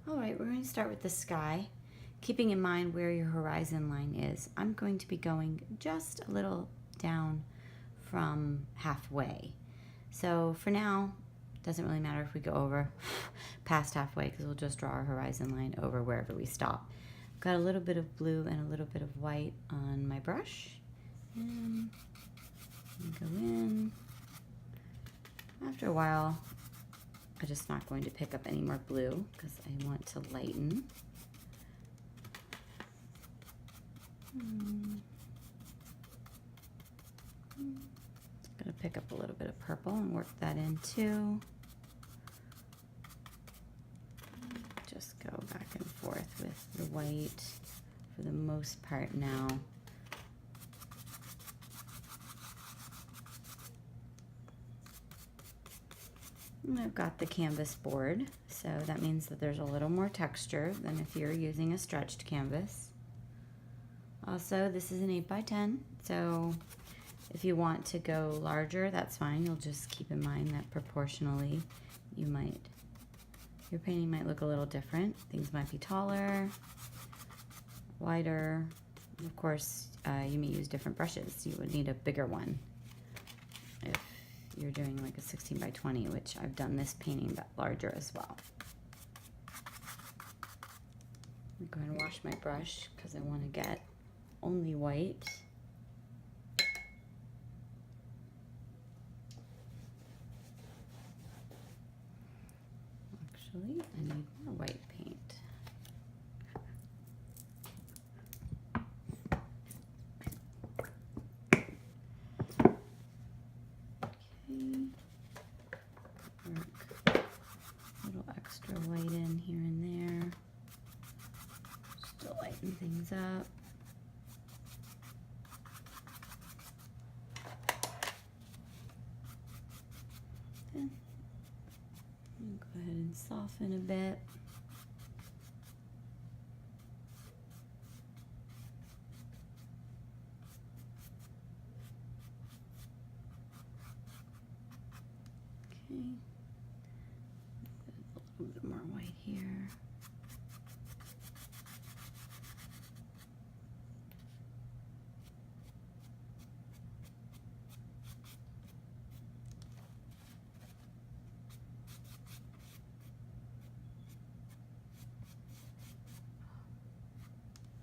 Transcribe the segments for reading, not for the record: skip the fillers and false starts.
All right, we're going to start with the sky, keeping in mind where your horizon line is. I'm going to be going just a little down from halfway. So for now, it doesn't really matter if we go over past halfway because we'll just draw our horizon line over wherever we stop. Got a little bit of blue and a little bit of white on my brush. And go in. After a while, I'm just not going to pick up any more blue because I want to lighten. I'm going to pick up a little bit of purple and work that in too. Just go back and forth with the white for the most part now. And I've got the canvas board, so that means that there's a little more texture than if you're using a stretched canvas. Also, this is an 8x10, so if you want to go larger, that's fine. You'll just keep in mind that proportionally your painting might look a little different. Things might be taller, wider. Of course, you may use different brushes. You would need a bigger one if you're doing like a 16x20, which I've done this painting but larger as well. I'm going to wash my brush because I want to get only white. Actually, I need more white paint. Work a little extra white in here and there, just to lighten things up. Then go ahead and soften a bit. Okay. A little bit more white here.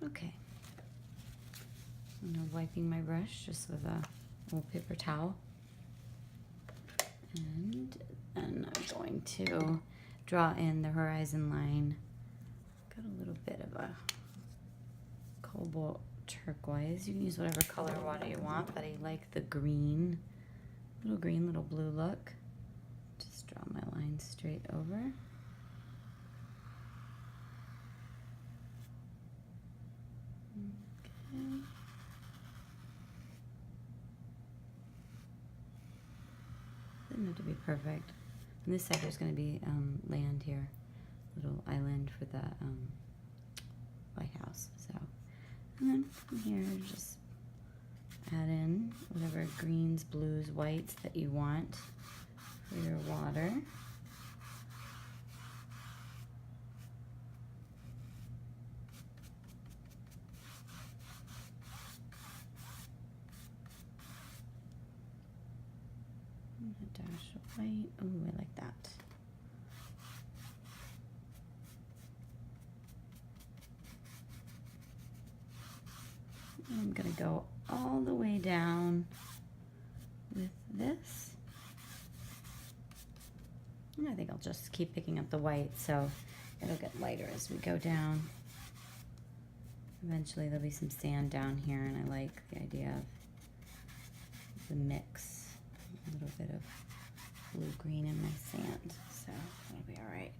Okay. I'm now wiping my brush just with a little paper towel. And then I'm going to draw in the horizon line. Got a little bit of a cobalt turquoise. You can use whatever color water you want, but I like the green, little blue look. Just draw my line straight over. Okay. Doesn't have to be perfect. On this side there's going to be land here, little island for the lighthouse. So, and then from here just add in whatever greens, blues, whites that you want for your water. A dash of white. Oh, I like that. I'm going to go all the way down with this. And I think I'll just keep picking up the white so it'll get lighter as we go down. Eventually there'll be some sand down here, and I like the idea of the mix. A little bit of blue-green in my sand, so that'll be all right.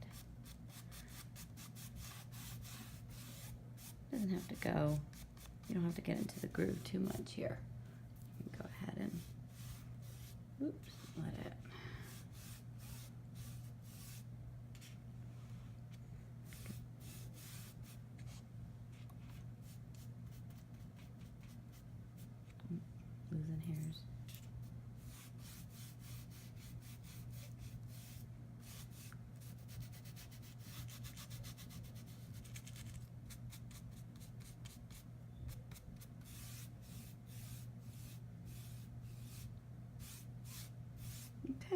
Doesn't have to go, you don't have to get into the groove too much here. You can go ahead and, oops, let it. Losing hairs.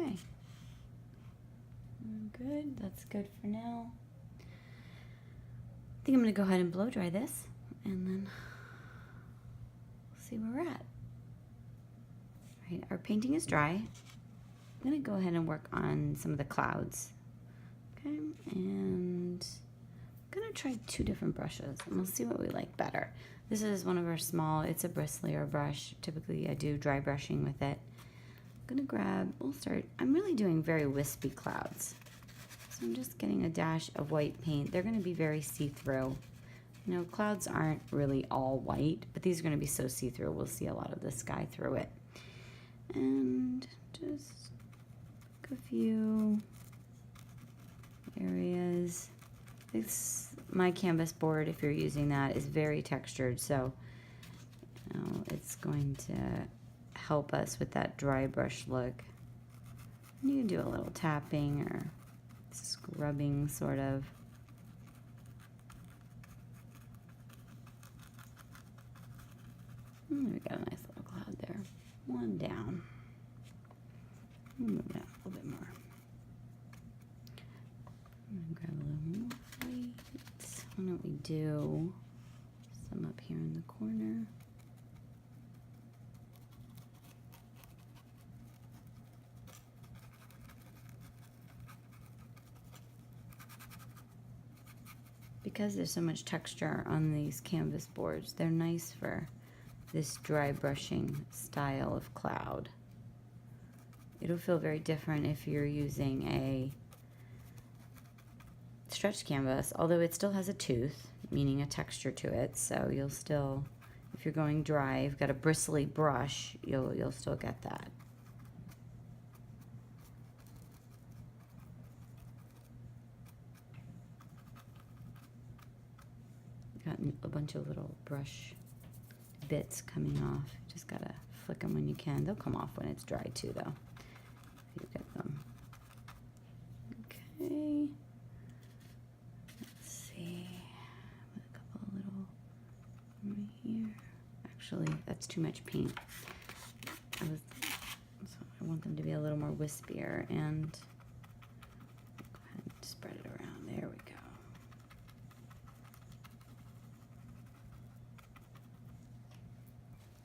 Okay. Good, that's good for now. I think I'm gonna go ahead and blow dry this and then see where we're at. All right, our painting is dry. I'm gonna go ahead and work on some of the clouds. Okay, and I'm gonna try 2 different brushes and we'll see what we like better. This is one of our small, it's a bristlier brush. Typically I do dry brushing with it. I'm gonna grab, I'm really doing very wispy clouds. So I'm just getting a dash of white paint. They're gonna be very see-through. You know, clouds aren't really all white, but these are gonna be so see-through. We'll see a lot of the sky through it. And just a few areas. My canvas board, if you're using that, is very textured, so you know, it's going to help us with that dry brush look. And you can do a little tapping or scrubbing, sort of. We got a nice little cloud there. One down. Move that a little bit more. I'm gonna grab a little more white. Why don't we do some up here in the corner? Because there's so much texture on these canvas boards, they're nice for this dry brushing style of cloud. It'll feel very different if you're using a stretched canvas, although it still has a tooth, meaning a texture to it, so you'll still, if you're going dry, you've got a bristly brush, you'll still get that. Got a bunch of little brush bits coming off. Just gotta flick them when you can. They'll come off when it's dry too, though, if you get them. Okay. Let's see. With a couple of little right here. Actually, that's too much paint. So I want them to be a little more wispier, and go ahead and spread it around. There we go.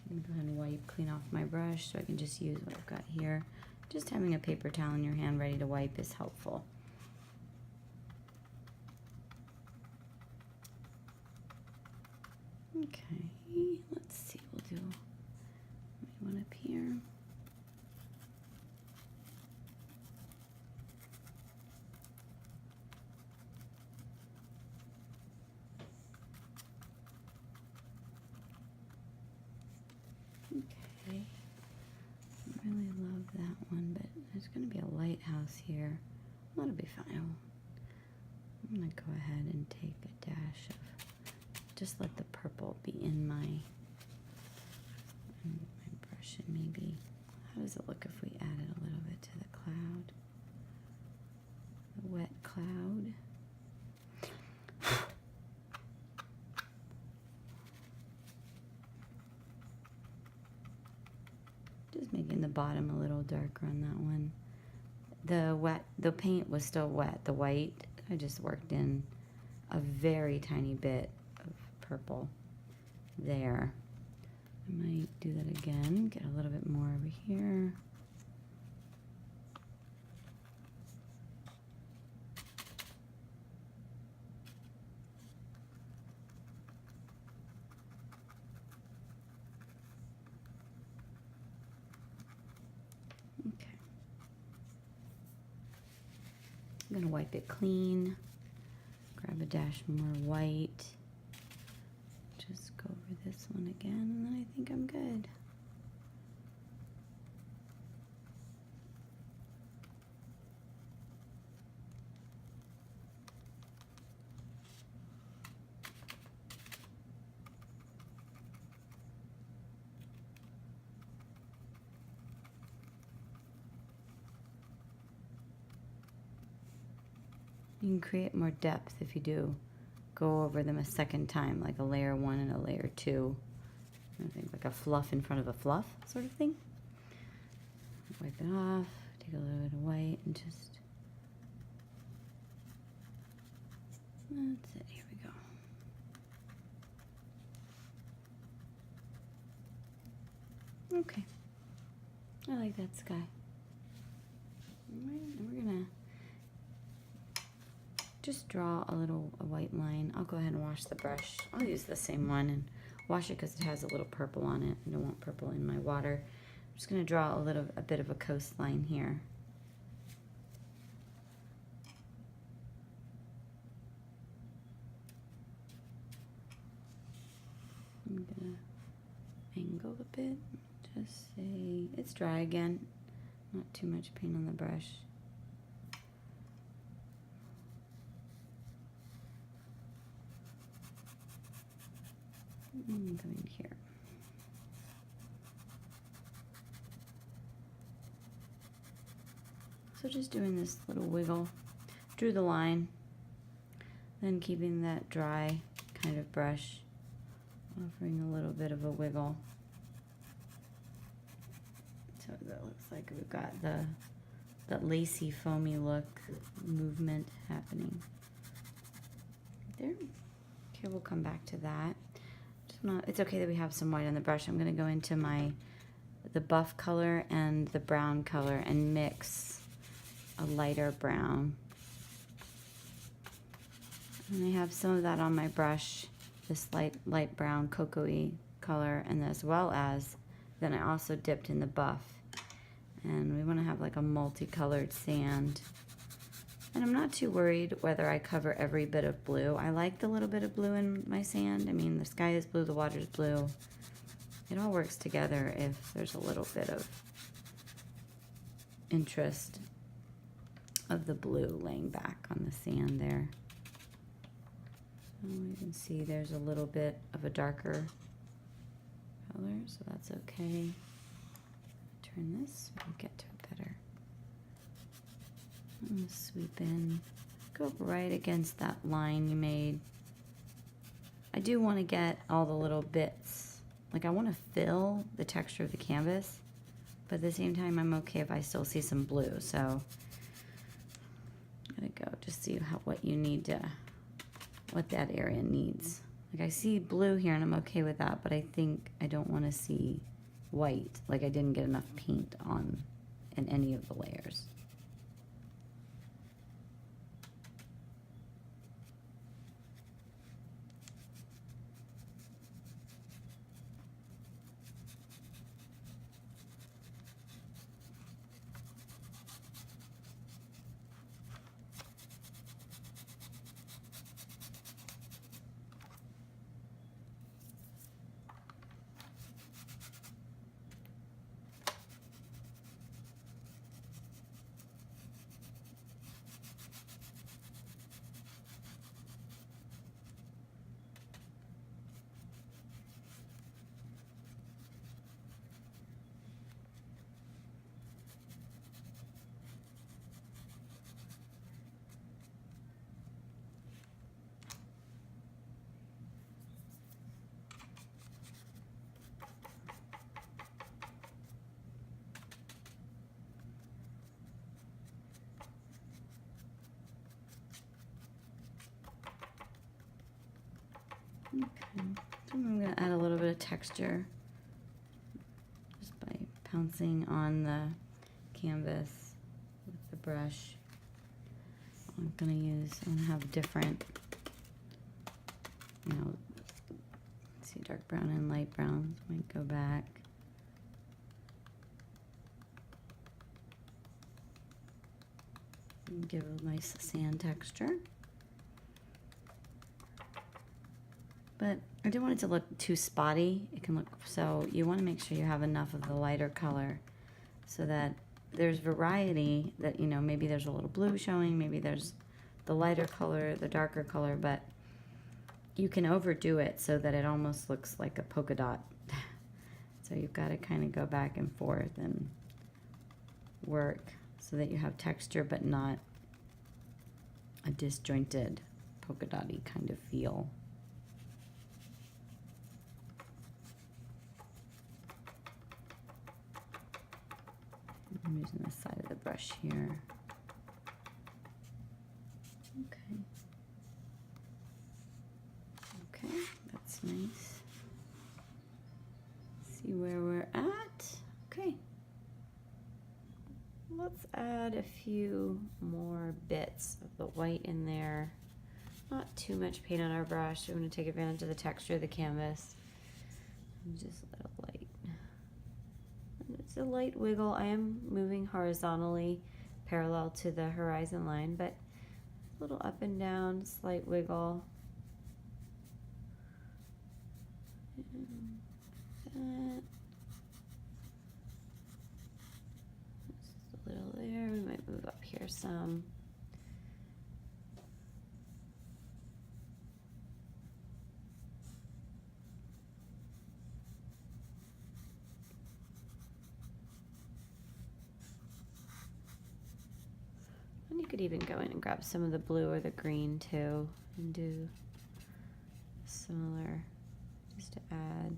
I'm gonna go ahead and wipe clean off my brush so I can just use what I've got here. Just having a paper towel in your hand ready to wipe is helpful. Okay, let's see, we'll do one up here. Okay, I really love that one, but there's going to be a lighthouse here. That'll be fine. I'm going to go ahead and take a dash of, just let the purple be in my brush, and maybe, how does it look if we added a little bit to the cloud? The wet cloud. Just making the bottom a little darker on that one. The paint was still wet, the white. I just worked in a very tiny bit of purple there. I might do that again, get a little bit more over here. I'm going to wipe it clean, grab a dash more white, just go over this one again, and then I think I'm good. You can create more depth if you do go over them a second time, like a layer 1 and a layer 2. I think like a fluff in front of a fluff sort of thing. Wipe it off, Take a little bit of white and just, that's it, here we go. Okay, I like that sky. Alright, and we're gonna just draw a white line. I'll go ahead and wash the brush. I'll use the same one and wash it because it has a little purple on it. I don't want purple in my water. I'm just gonna draw a bit of a coastline here. I'm gonna angle a bit. Just say it's dry again. Not too much paint on the brush. And go in here. So just doing this little wiggle. Drew the line. Then keeping that dry kind of brush. Offering a little bit of a wiggle. So that looks like we've got that lacy, foamy look movement happening. There. Okay, we'll come back to that. It's okay that we have some white on the brush. I'm going to go into the buff color and the brown color and mix a lighter brown. And I have some of that on my brush, this light brown cocoa-y color, and as well as then I also dipped in the buff. And we want to have like a multicolored sand. And I'm not too worried whether I cover every bit of blue. I like the little bit of blue in my sand. I mean, the sky is blue, the water is blue. It all works together if there's a little bit of interest of the blue laying back on the sand there. Oh, you can see there's a little bit of a darker color, so that's okay. Turn this, we'll get to it better. I'm going to sweep in, go right against that line you made. I do want to get all the little bits. Like I want to fill the texture of the canvas, but at the same time I'm okay if I still see some blue. So gotta go just see what you need to, what that area needs. Like I see blue here and I'm okay with that, but I think I don't want to see white. Like I didn't get enough paint on in any of the layers. Okay, so I'm going to add a little bit of texture just by pouncing on the canvas with the brush. I'm going to have different, see dark brown and light brown. So I might go back. And give a nice sand texture. But I don't want it to look too spotty. It can look, so you want to make sure you have enough of the lighter color so that there's variety, that maybe there's a little blue showing, maybe there's the lighter color, the darker color, but you can overdo it so that it almost looks like a polka dot. So you've got to kind of go back and forth and work so that you have texture but not a disjointed polka dotty kind of feel. I'm using this side of the brush here. Okay. Okay, that's nice. See where we're at. Okay. Let's add a few more bits of the white in there. Not too much paint on our brush. We want to take advantage of the texture of the canvas. And just let it light. And it's a light wiggle. I am moving horizontally parallel to the horizon line, but a little up and down, slight wiggle. And that. Just a little there. We might move up here some. And you could even go in and grab some of the blue or the green too and do similar, just to add.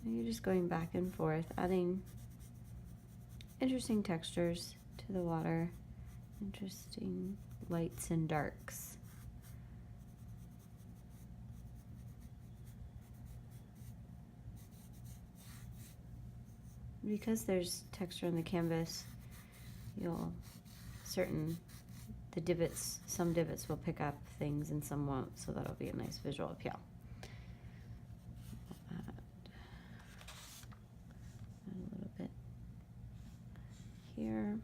You're just going back and forth, adding interesting textures to the water, interesting lights and darks. Because there's texture on the canvas, the divots, some divots will pick up things and some won't, so that'll be a nice visual appeal. A little bit here.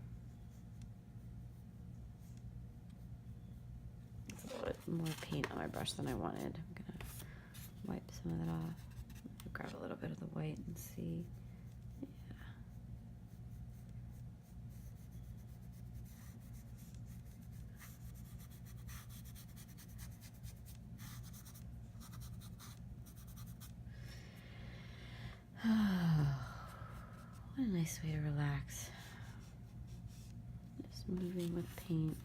It's a little bit more paint on my brush than I wanted. I'm gonna wipe some of that off. Grab a little bit of the white and see. What a nice way to relax. Just moving with paint.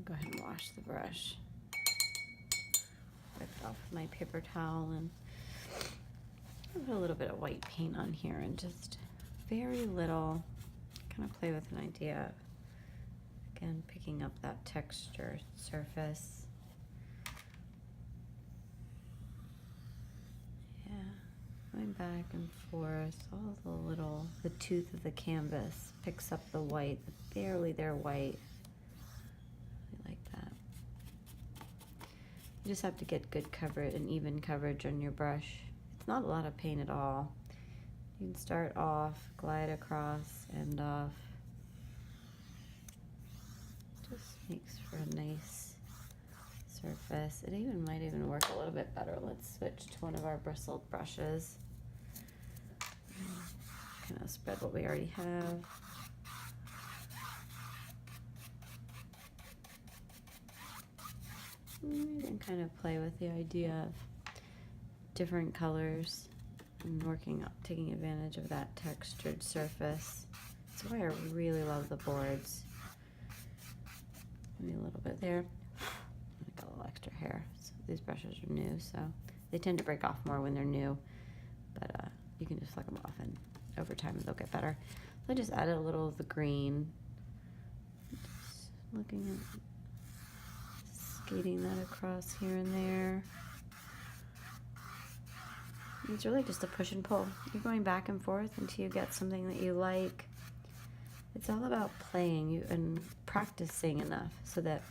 Go ahead and wash the brush. Wipe it off with my paper towel and put a little bit of white paint on here and just very little, kind of play with an idea. Again, picking up that texture surface. Yeah, going back and forth, the tooth of the canvas picks up the white, barely there white. You just have to get good coverage and even coverage on your brush. It's not a lot of paint at all. You can start off, glide across, end off. Just makes for a nice surface. It might even work a little bit better. Let's switch to one of our bristled brushes. Kind of spread what we already have. You can kind of play with the idea of different colors and taking advantage of that textured surface. That's why I really love the boards. Maybe a little bit there. I got a little extra hair. So these brushes are new, so they tend to break off more when they're new, but you can just flick them off and over time they'll get better. So I just added a little of the green. Just looking at skating that across here and there. It's really just a push and pull. You're going back and forth until you get something that you like. It's all about playing and practicing enough so that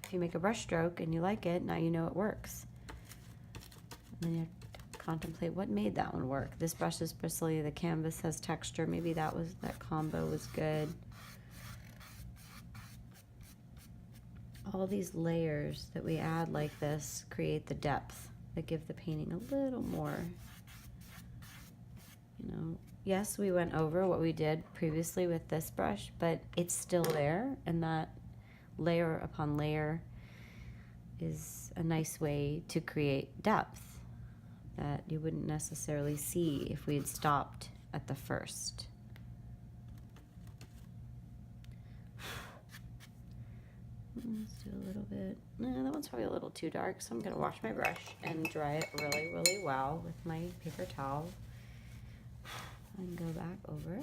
if you make a brush stroke and you like it, now you know it works. And then you contemplate what made that one work. This brush is bristly, the canvas has texture. Maybe that combo was good. all these layers that we add like this create the depth that give the painting a little more, you know. Yes, we went over what we did previously with this brush, but it's still there, and that layer upon layer is a nice way to create depth that you wouldn't necessarily see if we had stopped at the first. Let's do a little bit. No, that one's probably a little too dark, so I'm going to wash my brush and dry it really, really well with my paper towel. And go back over.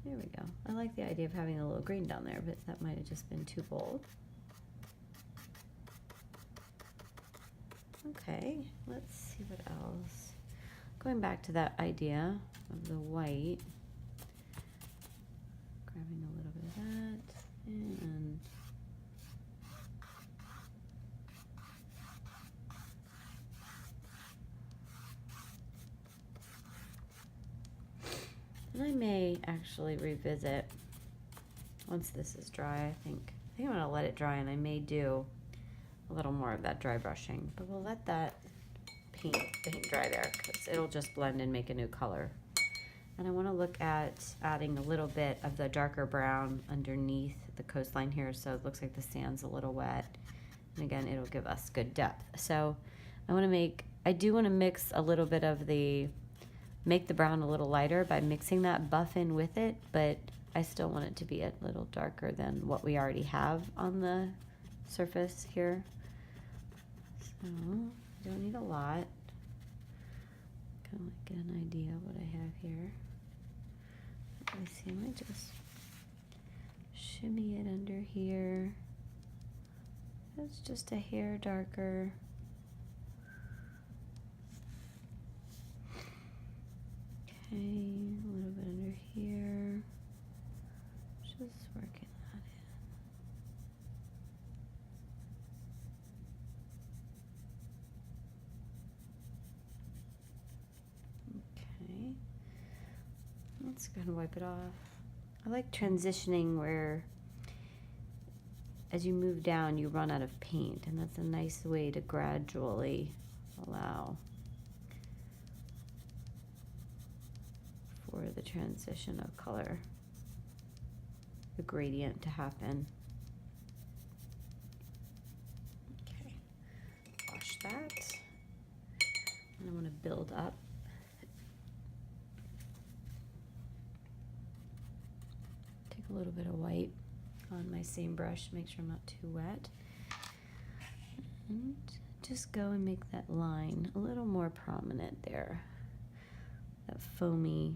There we go. I like the idea of having a little green down there, but that might have just been too bold. Okay, let's see what else. Going back to that idea of the white, grabbing a little bit of that, and I may actually revisit once this is dry. I think I'm gonna let it dry, and I may do a little more of that dry brushing, but we'll let that paint dry there because it'll just blend and make a new color. And I want to look at adding a little bit of the darker brown underneath the coastline here, so it looks like the sand's a little wet, and again it'll give us good depth. So I do want to mix a little bit of make the brown a little lighter by mixing that buff in with it, but I still want it to be a little darker than what we already have on the surface here. So I don't need a lot. Kind of like get an idea of what I have here. Let me see, I might just shimmy it under here. That's just a hair darker. Okay, a little bit under here. Just working that in. Okay. Let's go ahead and wipe it off. I like transitioning where as you move down you run out of paint, and that's a nice way to gradually allow for the transition of color, the gradient to happen. Okay, wash that. And I want to build up. Take a little bit of white on my same brush, make sure I'm not too wet. And just go and make that line a little more prominent there. That foamy.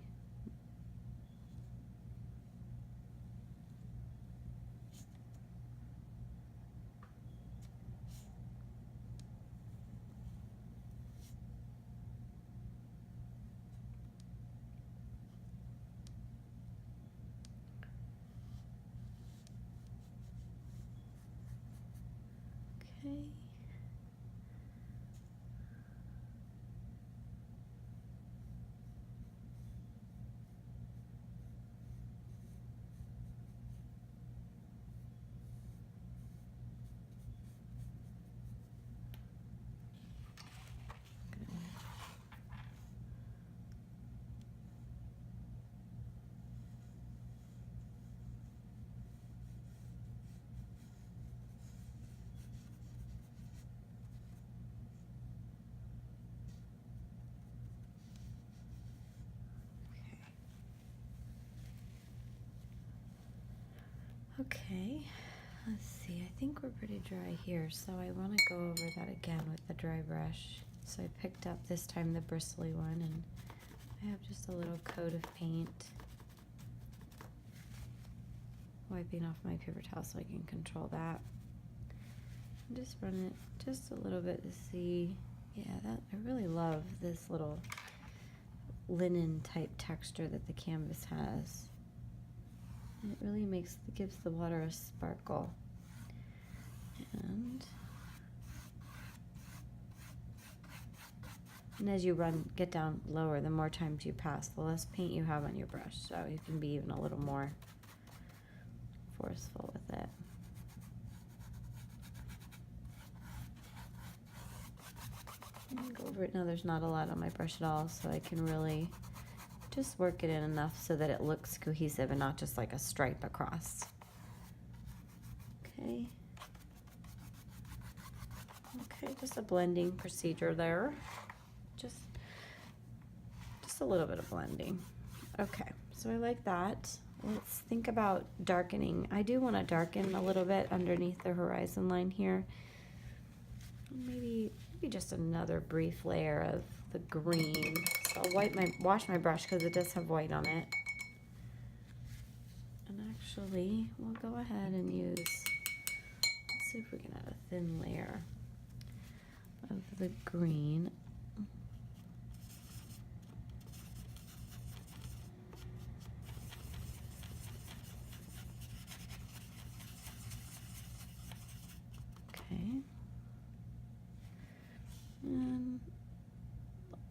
Okay. Okay, let's see, I think we're pretty dry here, so I want to go over that again with the dry brush. So I picked up this time the bristly one, and I have just a little coat of paint. Wiping off my paper towel so I can control that. And just run it just a little bit to see, yeah, that I really love this little linen type texture that the canvas has. And it really gives the water a sparkle. And as you get down lower, the more times you pass, the less paint you have on your brush. So you can be even a little more forceful with it. right now there's not a lot on my brush at all, so I can really just work it in enough so that it looks cohesive and not just like a stripe across. Okay. Okay, just a blending procedure there. Just a little bit of blending. Okay, so I like that. Let's think about darkening. I do want to darken a little bit underneath the horizon line here. Maybe just another brief layer of the green. So I'll wash my brush because it does have white on it. And actually, we'll go ahead and use, let's see if we can add a thin layer of the green. Okay. And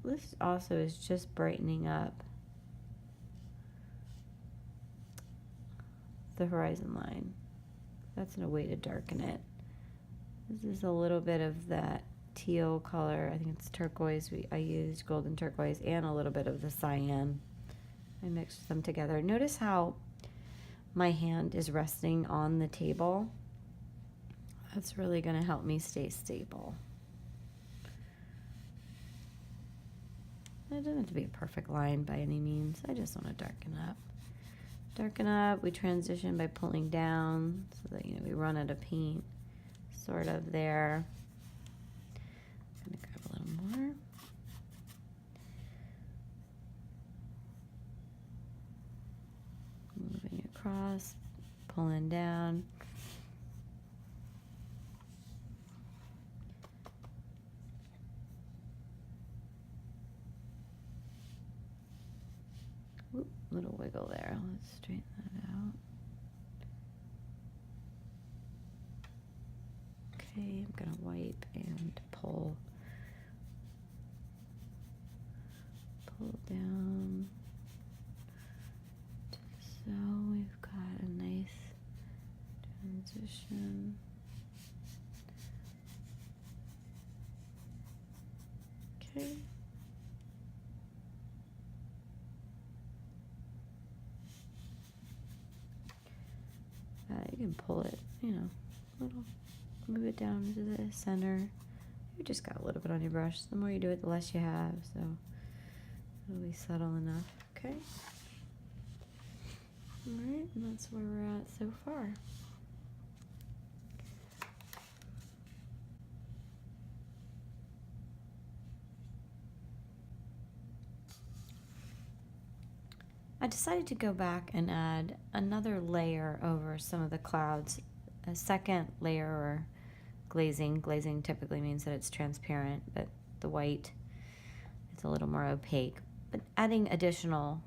this also is just brightening up the horizon line. That's a way to darken it. This is a little bit of that teal color. I think it's turquoise. I used golden turquoise and a little bit of the cyan. I mixed them together. Notice how my hand is resting on the table. That's really going to help me stay stable. It doesn't have to be a perfect line by any means. I just want to darken up. Darken up, we transition by pulling down so that, we run out of paint sort of there. I'm going to grab a little more. Moving across, pulling down. Oop, little wiggle there. Let's straighten that out. Okay, I'm going to wipe and pull down. So we've got a nice transition. Okay. You can pull it, little, move it down to the center. You just got a little bit on your brush. The more you do it, the less you have, so it'll be subtle enough. Okay. All right, and that's where we're at so far. I decided to go back and add another layer over some of the clouds, a second layer or glazing. Glazing typically means that it's transparent, but the white, it's a little more opaque. But adding additional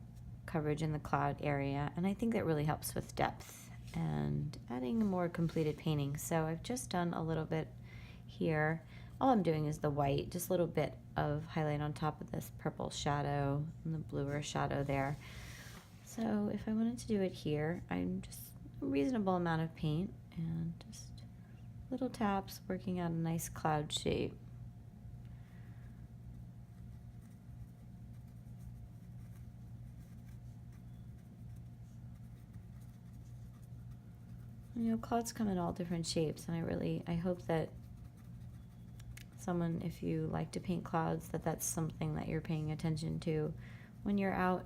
coverage in the cloud area, and I think that really helps with depth and adding a more completed painting. So I've just done a little bit here. All I'm doing is the white, just a little bit of highlight on top of this purple shadow and the bluer shadow there. So if I wanted to do it here, I'm just a reasonable amount of paint and just little taps working out a nice cloud shape. Clouds come in all different shapes, and I hope that someone, if you like to paint clouds, that's something that you're paying attention to when you're out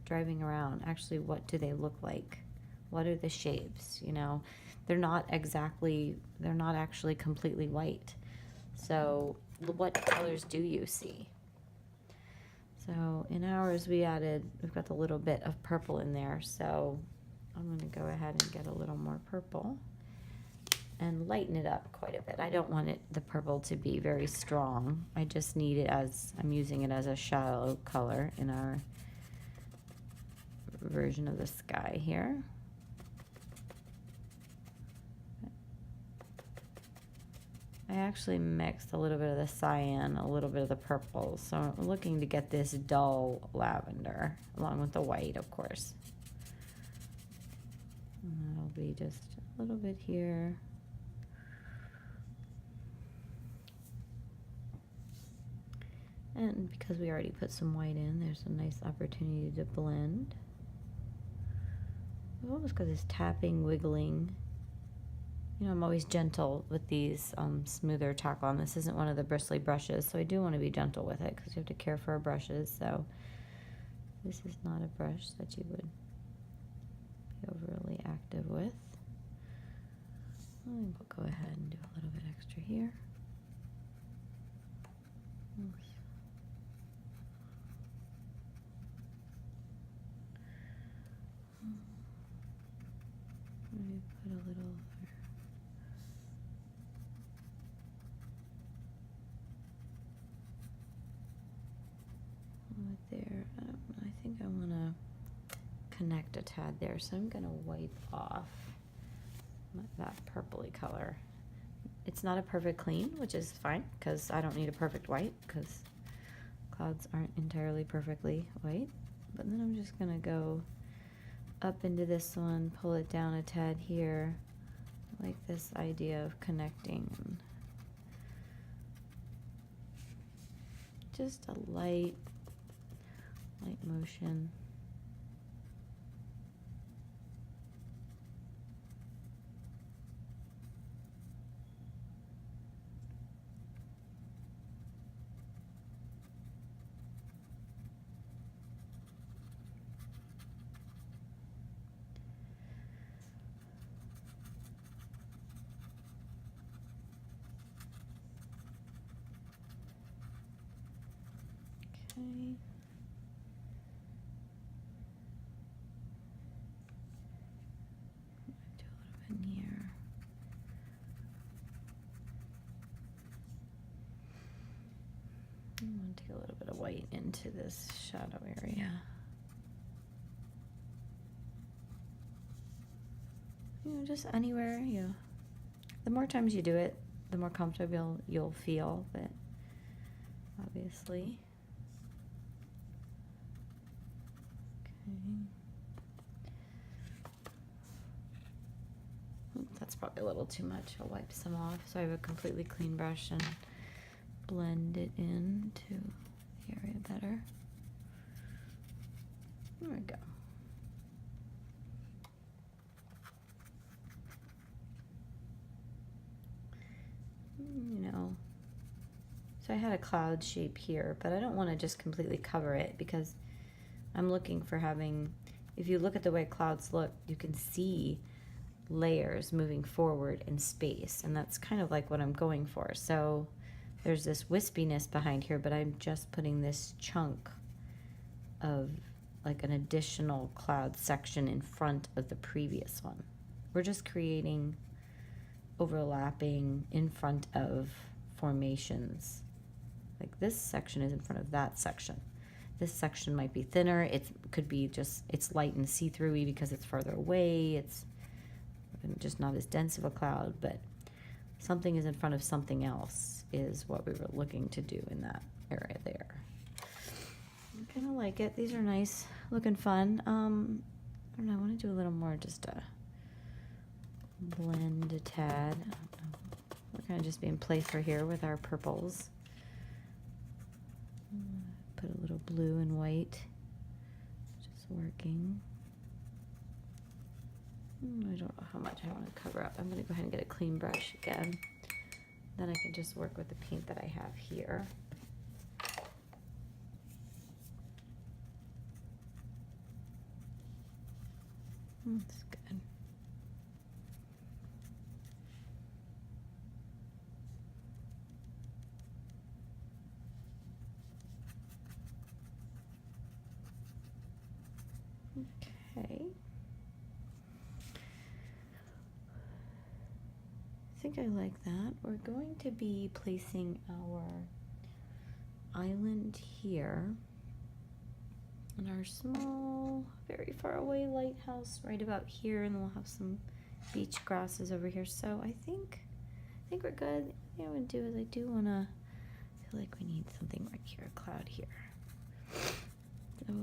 driving around. Actually, what do they look like? What are the shapes? They're not actually completely white. So what colors do you see? So in ours, we've got the little bit of purple in there. So I'm going to go ahead and get a little more purple and lighten it up quite a bit. I don't want the purple to be very strong. I just need it I'm using it as a shallow color in our version of the sky here. I actually mixed a little bit of the cyan, a little bit of the purple, so I'm looking to get this dull lavender along with the white, of course. And that'll be just a little bit here. And because we already put some white in, there's a nice opportunity to blend. I've almost got this tapping, wiggling. You know, I'm always gentle with these smoother tackle, and this isn't one of the bristly brushes, so I do want to be gentle with it because you have to care for our brushes. So this is not a brush that you would be overly active with. I think we'll go ahead and do a little bit extra here. Oops. Maybe put a little right there. I don't know. I think I want to connect a tad there, so I'm going to wipe off that purpley color. It's not a perfect clean, which is fine because I don't need a perfect white because clouds aren't entirely perfectly white. But then I'm just going to go up into this one, pull it down a tad here. I like this idea of connecting. Just a light motion. Okay. Do a little bit in here. I'm going to take a little bit of white into this shadow area. You know, just anywhere you. The more times you do it, the more comfortable you'll feel, but obviously. Okay. That's probably a little too much. I'll wipe some off so I have a completely clean brush and blend it into the area better. There we go. You know, so I had a cloud shape here, but I don't want to just completely cover it because I'm looking for having, if you look at the way clouds look, you can see layers moving forward in space, and that's kind of like what I'm going for. So there's this wispiness behind here, but I'm just putting this chunk of like an additional cloud section in front of the previous one. We're just creating overlapping in front of formations. Like this section is in front of that section. This section might be thinner. It could be just, it's light and see-through-y because it's farther away. It's just not as dense of a cloud, but something is in front of something else is what we were looking to do in that area there. I kind of like it. These are nice, looking fun. I don't know, I want to do a little more just a blend a tad. We're going to just be in play for here with our purples. Put a little blue and white, just working. I don't know how much I want to cover up. I'm going to go ahead and get a clean brush again. Then I can just work with the paint that I have here. That's good. Okay. I think I like that. We're going to be placing our island here and our small, very far away lighthouse right about here, and then we'll have some beach grasses over here. So I think we're good. The thing I'm gonna do is I do wanna feel like we need something right here, a cloud here. So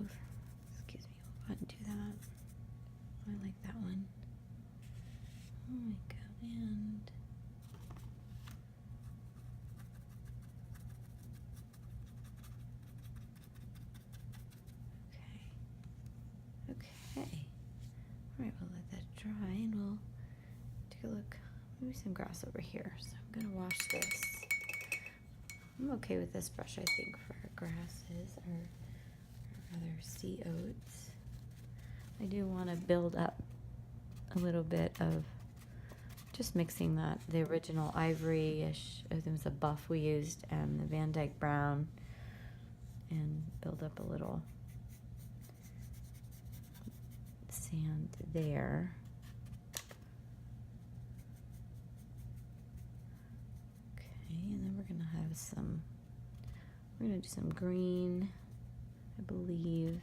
excuse me, I'll go ahead and do that. I like that one. Oh my god, and maybe some grass over here. So I'm gonna wash this. I'm okay with this brush, I think, for our grasses or rather sea oats. I do want to build up a little bit of just mixing that, the original ivory-ish, I think it was a buff we used, and the Van Dyke brown, and build up a little sand there. Okay, and then we're gonna have some, we're gonna do some green, I believe.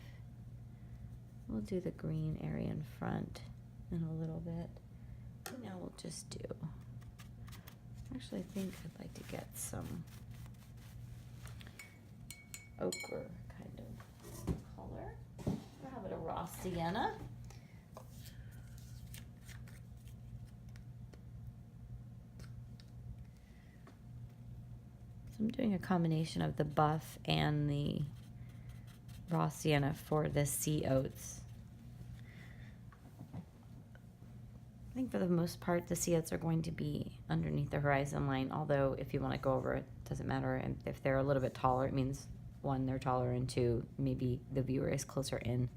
We'll do the green area in front in a little bit. Now we'll just do, actually I think I'd like to get some ochre kind of color. We'll have it a raw sienna. So I'm doing a combination of the buff and the raw sienna for the sea oats. I think for the most part the sea oats are going to be underneath the horizon line, although if you want to go over it, doesn't matter. And if they're a little bit taller, it means one, they're taller, and two, maybe the viewer is closer in.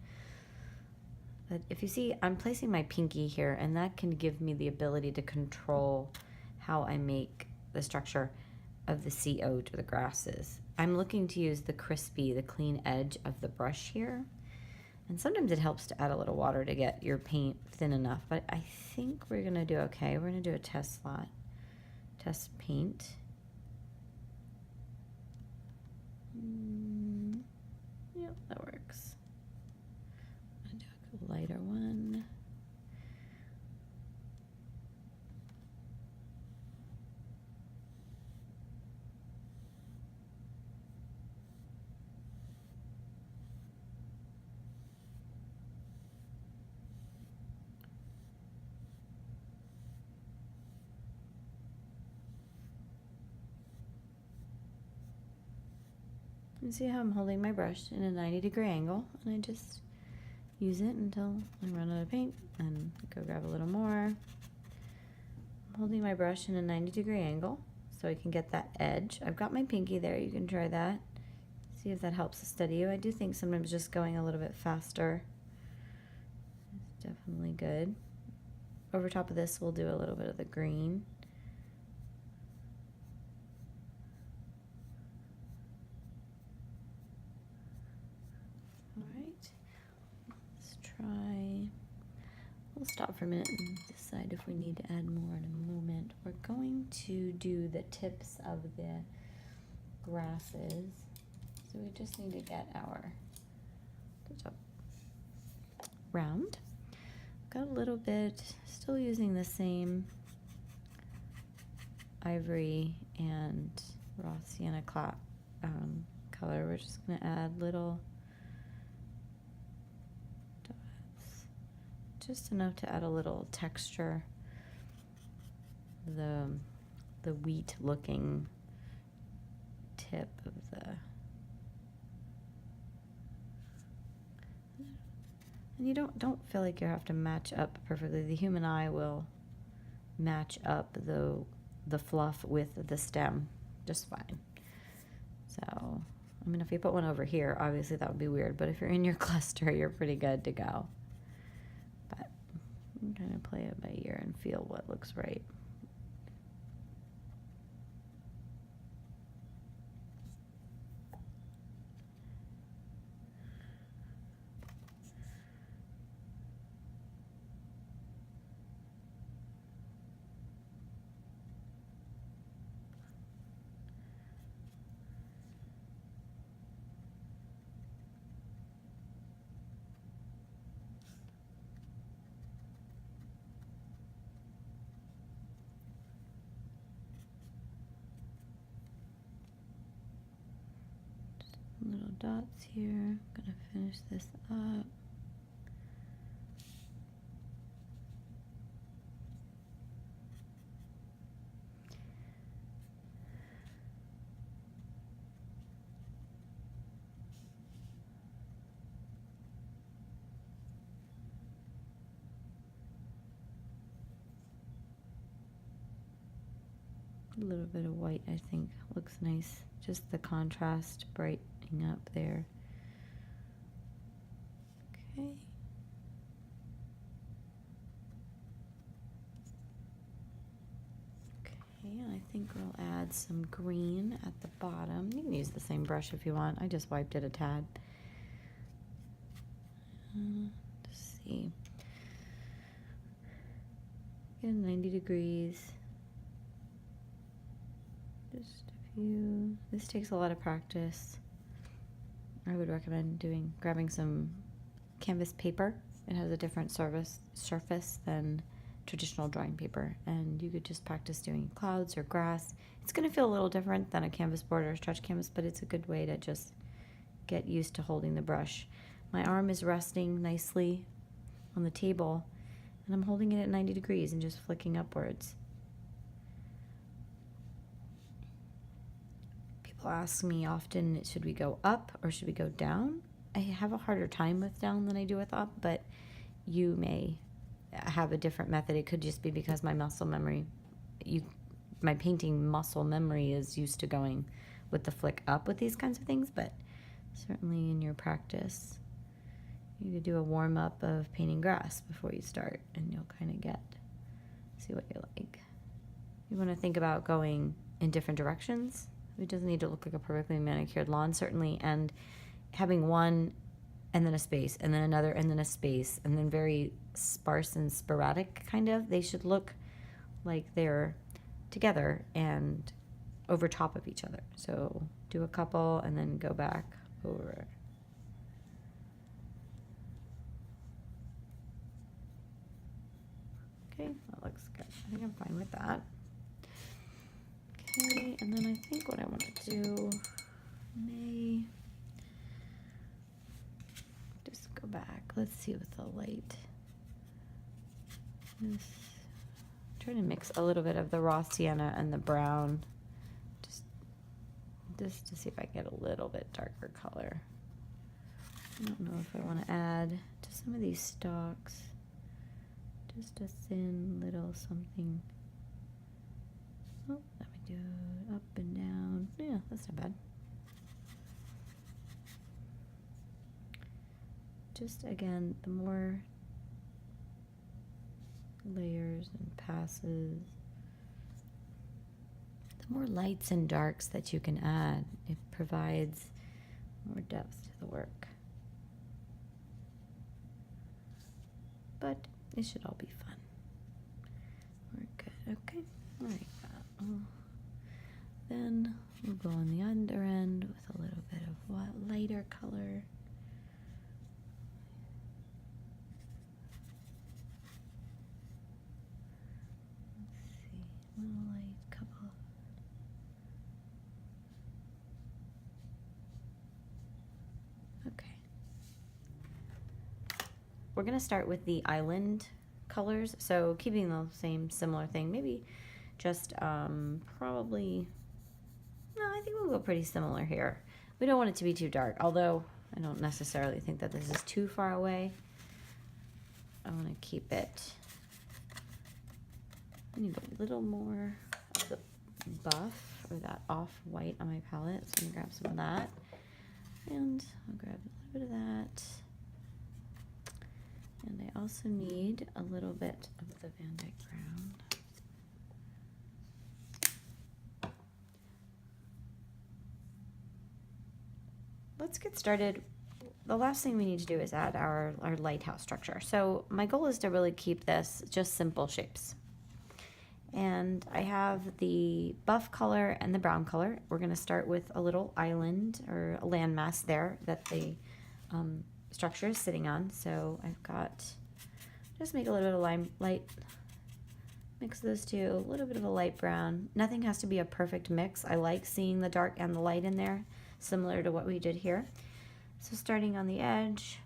But if you see, I'm placing my pinky here, and that can give me the ability to control how I make the structure of the sea oat or the grasses. I'm looking to use the crispy, the clean edge of the brush here. And sometimes it helps to add a little water to get your paint thin enough, but I think we're gonna do okay. We're gonna do a test slot, test paint. Yep, that works. I'm gonna do a lighter one. And see how I'm holding my brush in a 90-degree angle, and I just use it until I run out of paint and go grab a little more. I'm holding my brush in a 90-degree angle so I can get that edge. I've got my pinky there, you can try that. See if that helps to steady you. I do think sometimes just going a little bit faster is definitely good. Over top of this we'll do a little bit of the green. We'll stop for a minute and decide if we need to add more in a moment. We're going to do the tips of the grasses. So we just need to get our round. Got a little bit, still using the same ivory and raw sienna color. We're just gonna add little just enough to add a little texture. The wheat looking tip of the, and you don't feel like you have to match up perfectly. The human eye will match up the fluff with the stem just fine. So I mean, if you put one over here, obviously that would be weird, but if you're in your cluster, you're pretty good to go. I'm trying to play it by ear and feel what looks right. Little dots here. I'm gonna finish this up. A little bit of white, I think, looks nice. Just the contrast brightening up there. Okay. Okay, and I think we'll add some green at the bottom. You can use the same brush if you want. I just wiped it a tad. Let's see. Get 90 degrees. Just a few. This takes a lot of practice. I would recommend grabbing some canvas paper. It has a different surface than traditional drawing paper, and you could just practice doing clouds or grass. It's going to feel a little different than a canvas board or a stretch canvas, but it's a good way to just get used to holding the brush. My arm is resting nicely on the table, and I'm holding it at 90 degrees and just flicking upwards. People ask me often, should we go up or should we go down? I have a harder time with down than I do with up, but you may have a different method. It could just be because my muscle memory, my painting muscle memory is used to going with the flick up with these kinds of things, but certainly in your practice, you could do a warm-up of painting grass before you start, and you'll kind of see what you like. You want to think about going in different directions. It doesn't need to look like a perfectly manicured lawn, certainly, and having one and then a space and then another and then a space and then very sparse and sporadic kind of. They should look like they're together and over top of each other. So do a couple and then go back over. Okay, that looks good. I think I'm fine with that. Okay, and then I think what I want to do may just go back. Let's see with the light. Just try to mix a little bit of the raw sienna and the brown, just to see if I get a little bit darker color. I don't know if I want to add to some of these stalks just a thin little something. Oh, let me do it up and down. Yeah, that's not bad. Just again, the more layers and passes, the more lights and darks that you can add. It provides more depth to the work. But it should all be fun. We're good. Okay. All right. Then we'll go on the under end with a little bit of lighter color. Let's see, a little light couple. Okay. We're going to start with the island colors. So keeping the same similar thing, maybe just probably, no, I think we'll go pretty similar here. We don't want it to be too dark, although I don't necessarily think that this is too far away. I want to keep it, I need a little more of the buff or that off-white on my palette, so I'm going to grab some of that. And I'll grab a little bit of that. And I also need a little bit of the Van Dyke Brown. Let's get started. The last thing we need to do is add our lighthouse structure. So my goal is to really keep this just simple shapes. And I have the buff color and the brown color. We're going to start with a little island or a landmass there that the structure is sitting on. So I've got, just make a little bit of light, mix those two, a little bit of a light brown. Nothing has to be a perfect mix. I like seeing the dark and the light in there, similar to what we did here. So starting on the edge,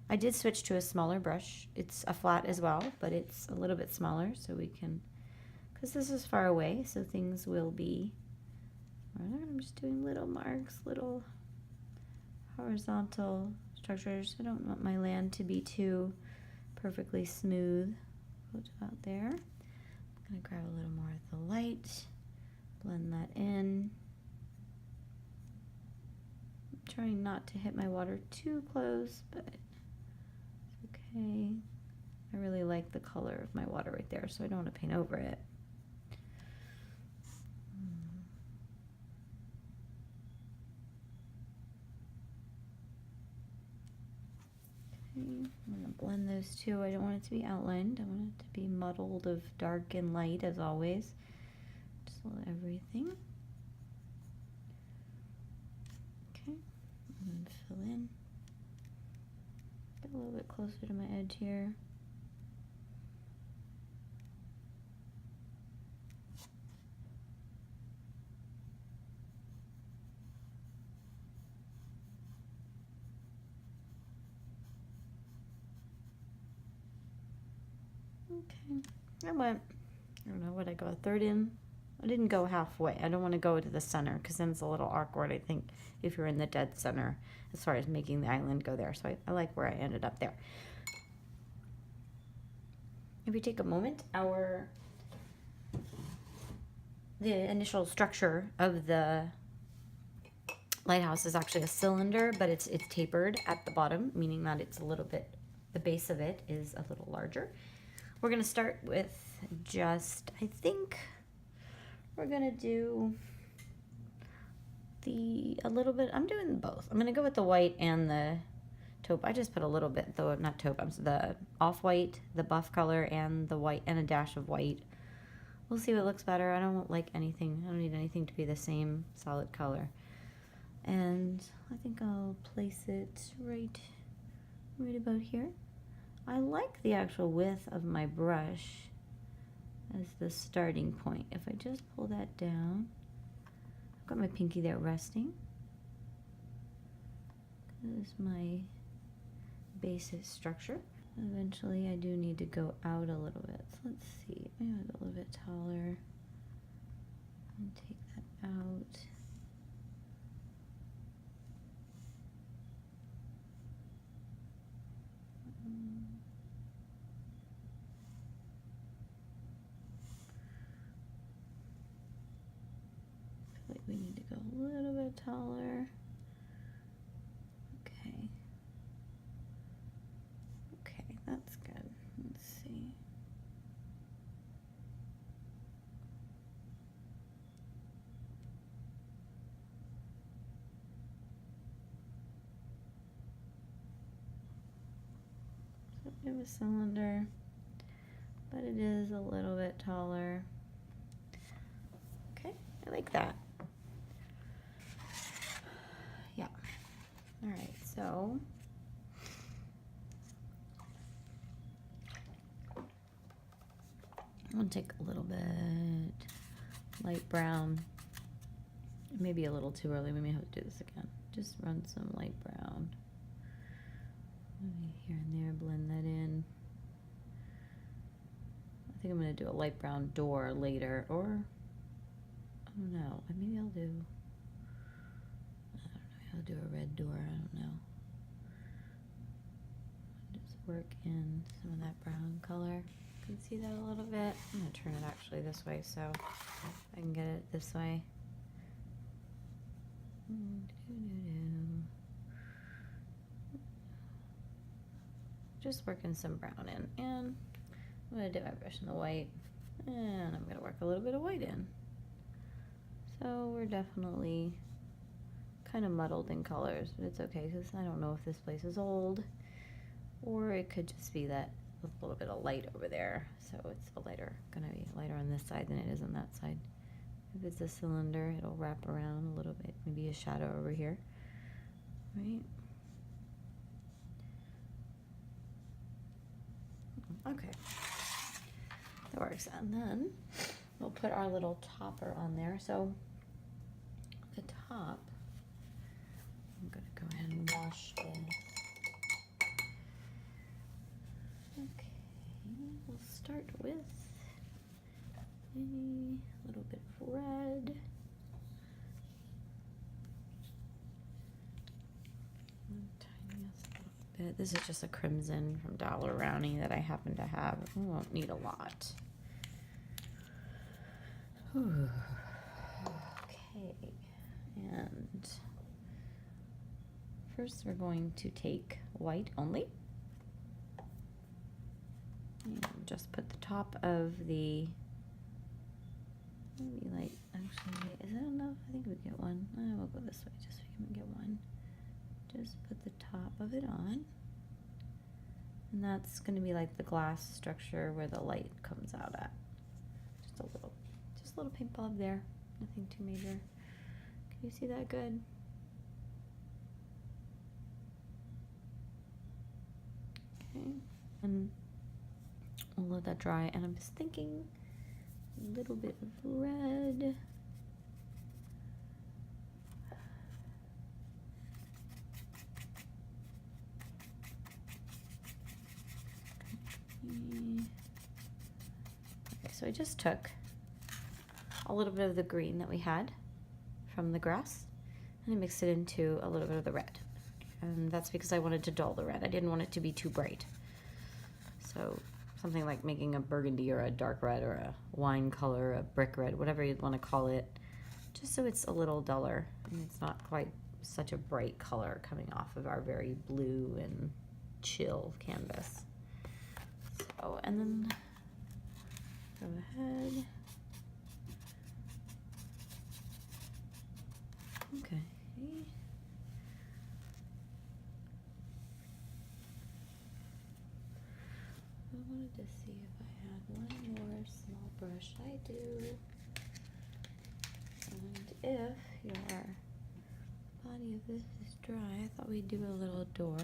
I did switch to a smaller brush. It's a flat as well, but it's a little bit smaller, so we can, because this is far away, so things will be, I'm just doing little marks, little horizontal structures. I don't want my land to be too perfectly smooth. Put out there. I'm gonna grab a little more of the light, blend that in. I'm trying not to hit my water too close, but it's okay. I really like the color of my water right there, so I don't want to paint over it. Okay, I'm going to blend those two. I don't want it to be outlined. I want it to be muddled of dark and light as always. Just let everything. Okay, I'm going to fill in. Get a little bit closer to my edge here. Okay, I don't know, what I go, a third in? I didn't go halfway. I don't want to go to the center because then it's a little awkward, I think, if you're in the dead center as far as making the island go there. So I like where I ended up there. If you take a moment, the initial structure of the lighthouse is actually a cylinder, but it's tapered at the bottom, meaning that it's a little bit, the base of it is a little larger. We're gonna start with just, I think we're gonna do a little bit, I'm doing both. I'm gonna go with the white and the taupe. I just put a little bit, though, not taupe, the off-white, the buff color, and the white, and a dash of white. We'll see what looks better. I don't like anything, I don't need anything to be the same solid color. And I think I'll place it right about here. I like the actual width of my brush as the starting point. If I just pull that down, I've got my pinky there resting. This is my basic structure. Eventually I do need to go out a little bit. So let's see, maybe I'll go a little bit taller and take that out. I feel like we need to go a little bit taller. Okay. Okay, that's good. Let's see. So we have a cylinder, but it is a little bit taller. Okay, I like that. Yeah. All right, so I'm gonna take a little bit light brown. Maybe a little too early. We may have to do this again. Just run some light brown. Maybe here and there, blend that in. I think I'm gonna do a light brown door later, or I don't know. Maybe I'll do. I'll do a red door, I don't know. Just work in some of that brown color. You can see that a little bit. I'm gonna turn it actually this way so I can get it this way. Just working some brown in, and I'm gonna dip my brush in the white, and I'm gonna work a little bit of white in. So we're definitely kind of muddled in colors, but it's okay because I don't know if this place is old, or it could just be that with a little bit of light over there, so it's gonna be lighter on this side than it is on that side. If it's a cylinder, it'll wrap around a little bit, maybe a shadow over here, right? Okay, that works. And then we'll put our little topper on there. So the top, I'm gonna go ahead and wash this. Okay, we'll start with a little bit of red. Bit. This is just a crimson from Dollar Rowney that I happen to have. We won't need a lot. Okay, and first we're going to take white only. And just put the top of the, maybe like, actually, is that enough? I think we get one. We'll go this way just so we can get one. Just put the top of it on. And that's going to be like the glass structure where the light comes out at. Just a little paint blob there. Nothing too major. Can you see that good? Okay. And we'll let that dry. And I'm just thinking a little bit of red. Okay, so I just took a little bit of the green that we had from the grass and I mixed it into a little bit of the red. And that's because I wanted to dull the red. I didn't want it to be too bright. So something like making a burgundy or a dark red or a wine color, a brick red, whatever you'd want to call it, just so it's a little duller and it's not quite such a bright color coming off of our very blue and chill canvas. So, and then go ahead. Okay. I wanted to see if I had one more small brush. I do. And if your body of this is dry, I thought we'd do a little door. I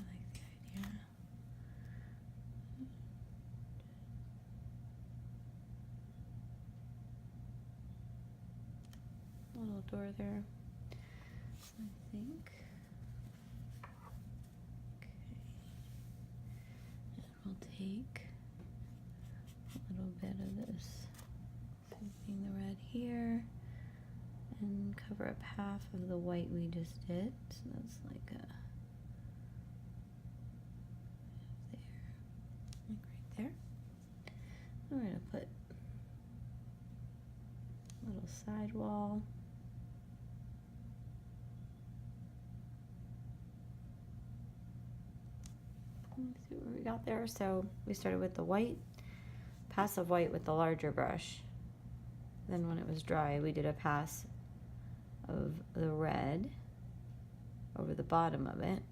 like the idea. Little door there, I think. Okay. And we'll take a little bit of this, something the red here, and cover up half of the white we just did. So that's like a there, like right there. And we're gonna put a little sidewall. Let's see what we got there. So we started with the white, pass of white with the larger brush. Then when it was dry, we did a pass of the red over the bottom of it.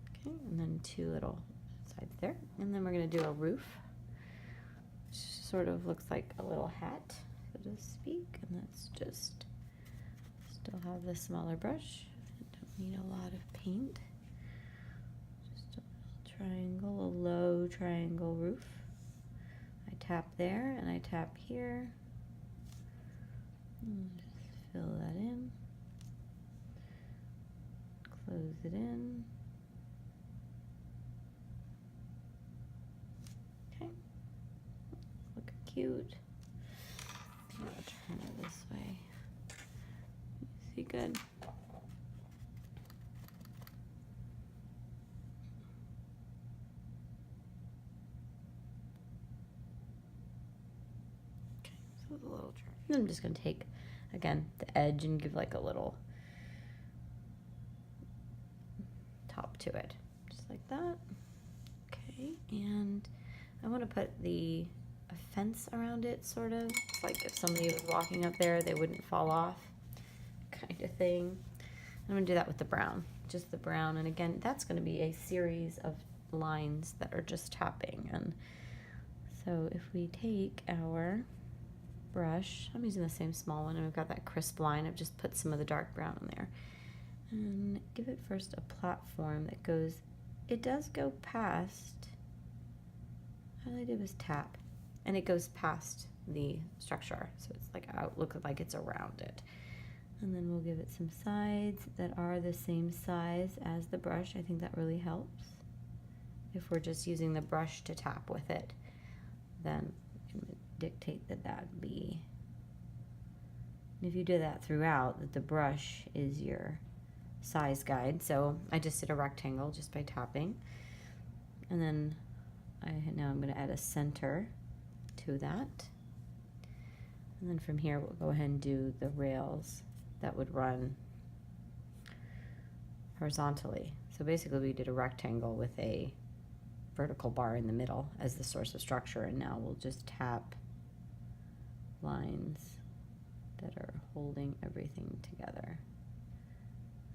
Okay, and then two little sides there. And then we're going to do a roof, which sort of looks like a little hat, so to speak. And that's just, still have the smaller brush. I don't need a lot of paint. Just a little triangle, a low triangle roof. I tap there and I tap here. And just fill that in. Close it in. Okay. Look cute. I'm gonna turn it this way. See good? Okay, so with a little turn. And I'm just gonna take, again, the edge and give like a little top to it, just like that. Okay, and I want to put a fence around it, sort of. It's like if somebody was walking up there, they wouldn't fall off, kind of thing. I'm going to do that with the brown, just the brown. And again, that's going to be a series of lines that are just tapping. And so if we take our brush, I'm using the same small one, and we've got that crisp line. I've just put some of the dark brown in there. And give it first a platform that goes, it does go past, all I did was tap, and it goes past the structure. So it's like, look like it's around it. And then we'll give it some sides that are the same size as the brush. I think that really helps. If we're just using the brush to tap with it, then we can dictate that be, if you do that throughout, that the brush is your size guide. So I just did a rectangle just by tapping. And then now I'm going to add a center to that. And then from here, we'll go ahead and do the rails that would run horizontally. So basically we did a rectangle with a vertical bar in the middle as the source of structure, and now we'll just tap lines that are holding everything together.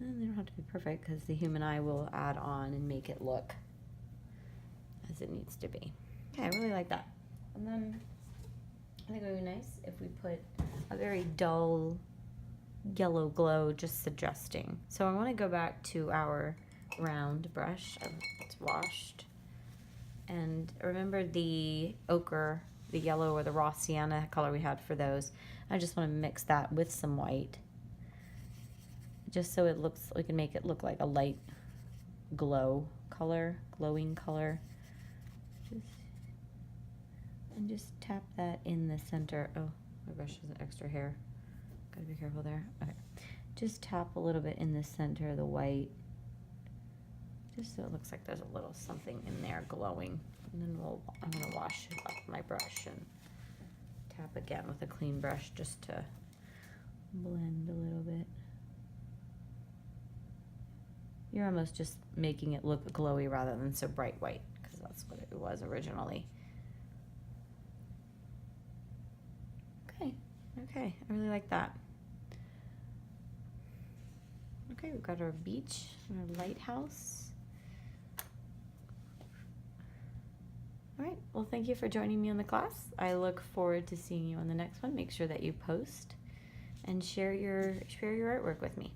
And they don't have to be perfect because the human eye will add on and make it look as it needs to be. Okay, I really like that. And then I think it would be nice if we put a very dull yellow glow, just suggesting. So I want to go back to our round brush. It's washed. And remember the ochre, the yellow or the raw sienna color we had for those. I just want to mix that with some white, just so it looks, we can make it look like a light glow color, glowing color. Just tap that in the center. Oh, my brush has an extra hair. Gotta be careful there. Okay. Just tap a little bit in the center of the white, just so it looks like there's a little something in there glowing. And then I'm gonna wash it off my brush and tap again with a clean brush just to blend a little bit. You're almost just making it look glowy rather than so bright white, because that's what it was originally. Okay, I really like that. Okay, we've got our beach, our lighthouse. All right, well, thank you for joining me on the class. I look forward to seeing you on the next one. Make sure that you post and share your artwork with me.